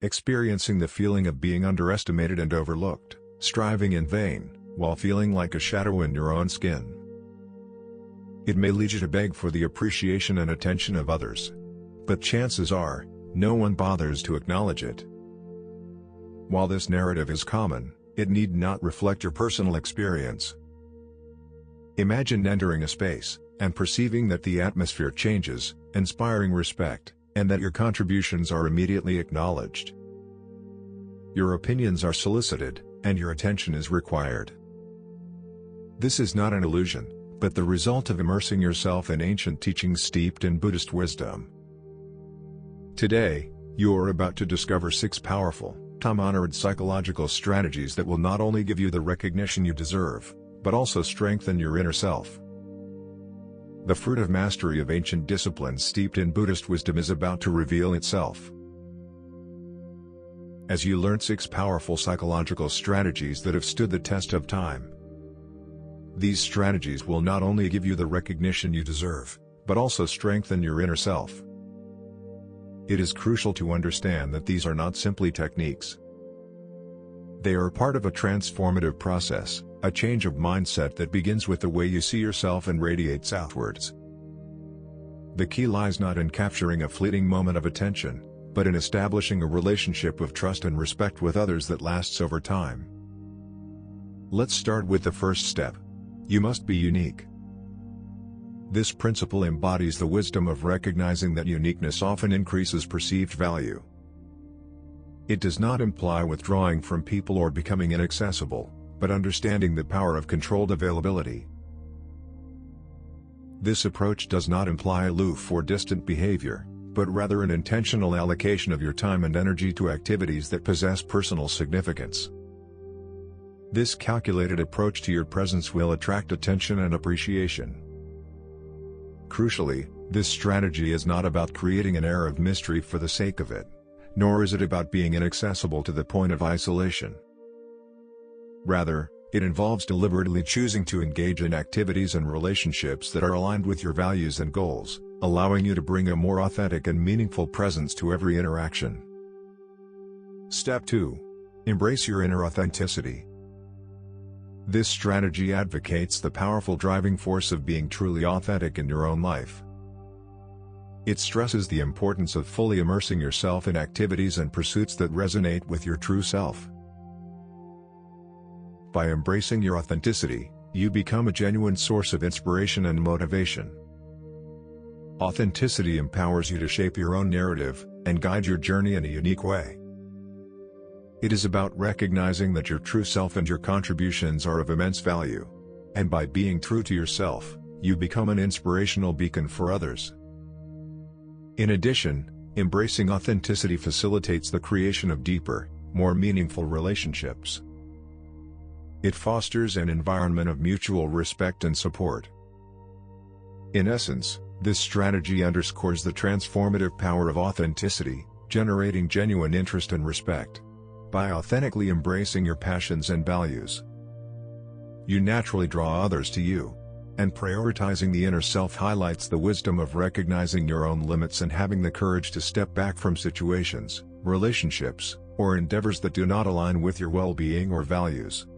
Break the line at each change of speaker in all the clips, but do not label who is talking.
experiencing the feeling of being underestimated and overlooked, striving in vain, while feeling like a shadow in your own skin. It may lead you to beg for the appreciation and attention of others. But chances are, no one bothers to acknowledge it. While this narrative is common, it need not reflect your personal experience. Imagine entering a space, and perceiving that the atmosphere changes, inspiring respect, and that your contributions are immediately acknowledged. Your opinions are solicited, and your attention is required. This is not an illusion, but the result of immersing yourself in ancient teachings steeped in Buddhist wisdom. Today, you are about to discover 6 powerful, time-honored psychological strategies that will not only give you the recognition you deserve, but also strengthen your inner self. The fruit of mastery of ancient disciplines steeped in Buddhist wisdom is about to reveal itself. As you learn 6 powerful psychological strategies that have stood the test of time. These strategies will not only give you the recognition you deserve, but also strengthen your inner self. It is crucial to understand that these are not simply techniques. They are part of a transformative process, a change of mindset that begins with the way you see yourself and radiates outwards. The key lies not in capturing a fleeting moment of attention, but in establishing a relationship of trust and respect with others that lasts over time. Let's start with the first step. You must be unique. This principle embodies the wisdom of recognizing that uniqueness often increases perceived value. It does not imply withdrawing from people or becoming inaccessible, but understanding the power of controlled availability. This approach does not imply aloof or distant behavior, but rather an intentional allocation of your time and energy to activities that possess personal significance. This calculated approach to your presence will attract attention and appreciation. Crucially, this strategy is not about creating an air of mystery for the sake of it, nor is it about being inaccessible to the point of isolation. Rather, it involves deliberately choosing to engage in activities and relationships that are aligned with your values and goals, allowing you to bring a more authentic and meaningful presence to every interaction. Step 2. Embrace your inner authenticity. This strategy advocates the powerful driving force of being truly authentic in your own life. It stresses the importance of fully immersing yourself in activities and pursuits that resonate with your true self. By embracing your authenticity, you become a genuine source of inspiration and motivation. Authenticity empowers you to shape your own narrative, and guide your journey in a unique way. It is about recognizing that your true self and your contributions are of immense value. And by being true to yourself, you become an inspirational beacon for others. In addition, embracing authenticity facilitates the creation of deeper, more meaningful relationships. It fosters an environment of mutual respect and support. In essence, this strategy underscores the transformative power of authenticity, generating genuine interest and respect. By authentically embracing your passions and values, you naturally draw others to you. And prioritizing the inner self highlights the wisdom of recognizing your own limits and having the courage to step back from situations, relationships, or endeavors that do not align with your well-being or values.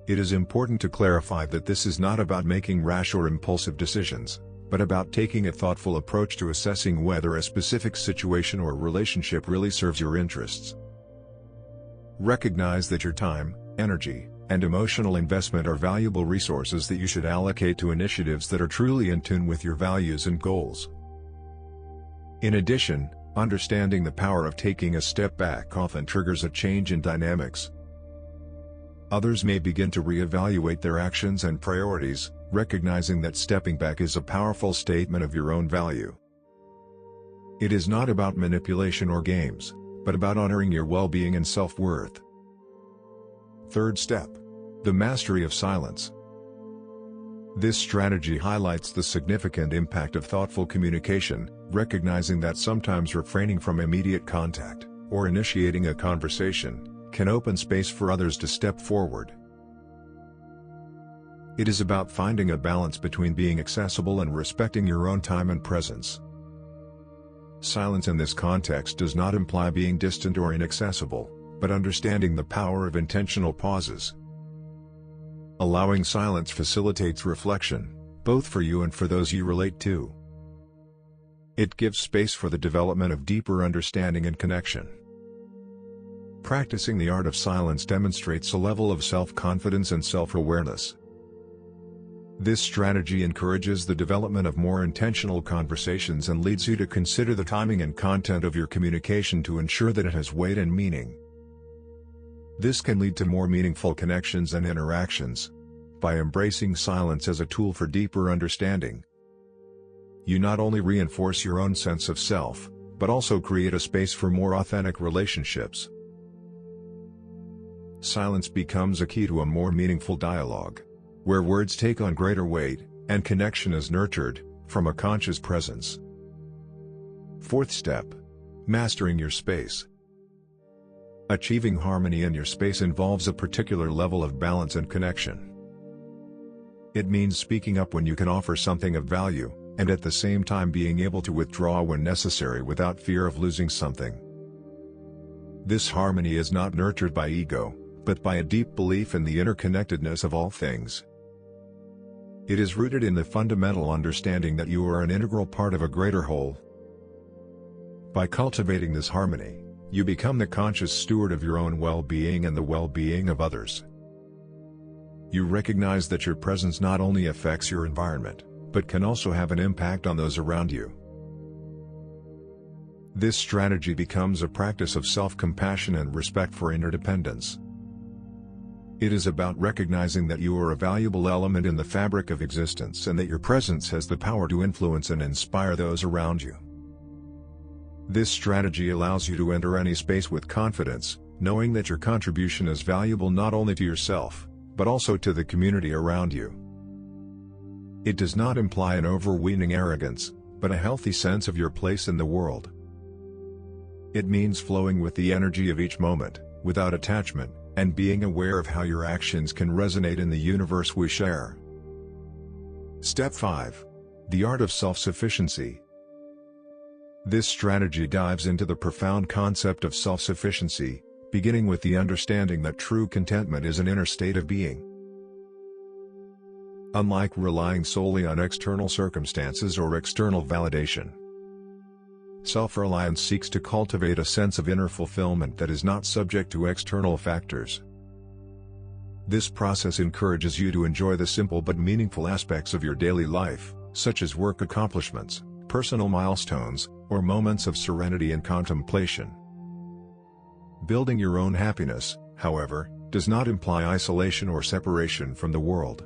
It is important to clarify that this is not about making rash or impulsive decisions, but about taking a thoughtful approach to assessing whether a specific situation or relationship really serves your interests. Recognize that your time, energy, and emotional investment are valuable resources that you should allocate to initiatives that are truly in tune with your values and goals. In addition, understanding the power of taking a step back often triggers a change in dynamics. Others may begin to reevaluate their actions and priorities, recognizing that stepping back is a powerful statement of your own value. It is not about manipulation or games, but about honoring your well-being and self-worth. Third step. The mastery of silence. This strategy highlights the significant impact of thoughtful communication, recognizing that sometimes refraining from immediate contact, or initiating a conversation, can open space for others to step forward. It is about finding a balance between being accessible and respecting your own time and presence. Silence in this context does not imply being distant or inaccessible, but understanding the power of intentional pauses. Allowing silence facilitates reflection, both for you and for those you relate to. It gives space for the development of deeper understanding and connection. Practicing the art of silence demonstrates a level of self-confidence and self-awareness. This strategy encourages the development of more intentional conversations and leads you to consider the timing and content of your communication to ensure that it has weight and meaning. This can lead to more meaningful connections and interactions. By embracing silence as a tool for deeper understanding, you not only reinforce your own sense of self, but also create a space for more authentic relationships. Silence becomes a key to a more meaningful dialogue, where words take on greater weight, and connection is nurtured from a conscious presence. Fourth step: mastering your space. Achieving harmony in your space involves a particular level of balance and connection. It means speaking up when you can offer something of value, and at the same time being able to withdraw when necessary without fear of losing something. This harmony is not nurtured by ego, but by a deep belief in the interconnectedness of all things. It is rooted in the fundamental understanding that you are an integral part of a greater whole. By cultivating this harmony, you become the conscious steward of your own well-being and the well-being of others. You recognize that your presence not only affects your environment, but can also have an impact on those around you. This strategy becomes a practice of self-compassion and respect for interdependence. It is about recognizing that you are a valuable element in the fabric of existence and that your presence has the power to influence and inspire those around you. This strategy allows you to enter any space with confidence, knowing that your contribution is valuable not only to yourself, but also to the community around you. It does not imply an overweening arrogance, but a healthy sense of your place in the world. It means flowing with the energy of each moment, without attachment, and being aware of how your actions can resonate in the universe we share. Step 5. The art of self-sufficiency. This strategy dives into the profound concept of self-sufficiency, beginning with the understanding that true contentment is an inner state of being. Unlike relying solely on external circumstances or external validation, self-reliance seeks to cultivate a sense of inner fulfillment that is not subject to external factors. This process encourages you to enjoy the simple but meaningful aspects of your daily life, such as work accomplishments, personal milestones, or moments of serenity and contemplation. Building your own happiness, however, does not imply isolation or separation from the world.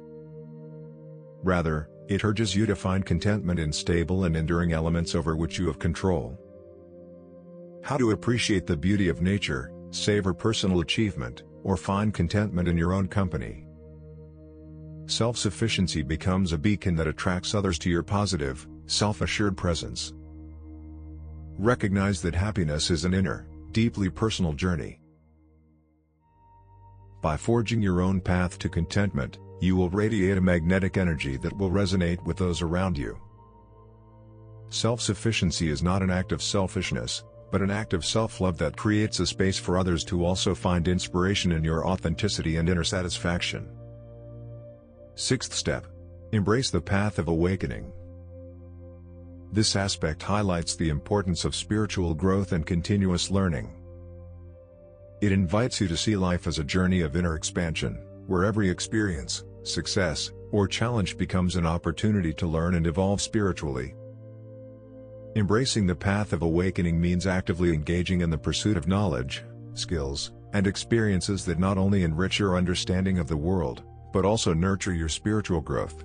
Rather, it urges you to find contentment in stable and enduring elements over which you have control. How to appreciate the beauty of nature, savor personal achievement, or find contentment in your own company. Self-sufficiency becomes a beacon that attracts others to your positive, self-assured presence. Recognize that happiness is an inner, deeply personal journey. By forging your own path to contentment, you will radiate a magnetic energy that will resonate with those around you. Self-sufficiency is not an act of selfishness, but an act of self-love that creates a space for others to also find inspiration in your authenticity and inner satisfaction. Sixth step: embrace the path of awakening. This aspect highlights the importance of spiritual growth and continuous learning. It invites you to see life as a journey of inner expansion, where every experience, success, or challenge becomes an opportunity to learn and evolve spiritually. Embracing the path of awakening means actively engaging in the pursuit of knowledge, skills, and experiences that not only enrich your understanding of the world, but also nurture your spiritual growth.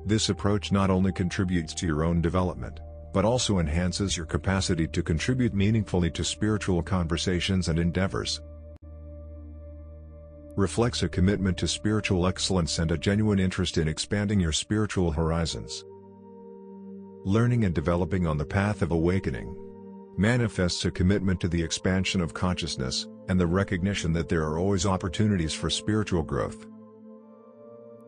This approach not only contributes to your own development, but also enhances your capacity to contribute meaningfully to spiritual conversations and endeavors. Reflects a commitment to spiritual excellence and a genuine interest in expanding your spiritual horizons. Learning and developing on the path of awakening manifests a commitment to the expansion of consciousness, and the recognition that there are always opportunities for spiritual growth.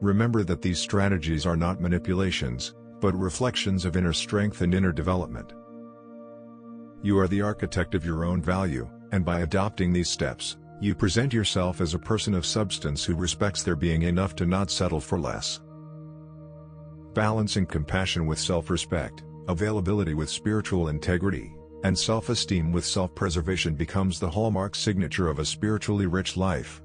Remember that these strategies are not manipulations, but reflections of inner strength and inner development. You are the architect of your own value, and by adopting these steps, you present yourself as a person of substance who respects their being enough to not settle for less. Balancing compassion with self-respect, availability with spiritual integrity, and self-esteem with self-preservation becomes the hallmark signature of a spiritually rich life.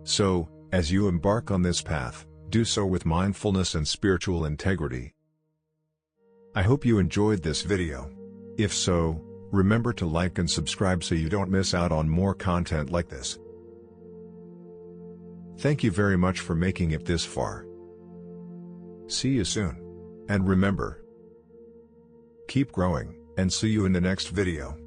So, as you embark on this path, do so with mindfulness and spiritual integrity. I hope you enjoyed this video. If so, remember to like and subscribe so you don't miss out on more content like this. Thank you very much for making it this far. See you soon. And remember, keep growing, and see you in the next video.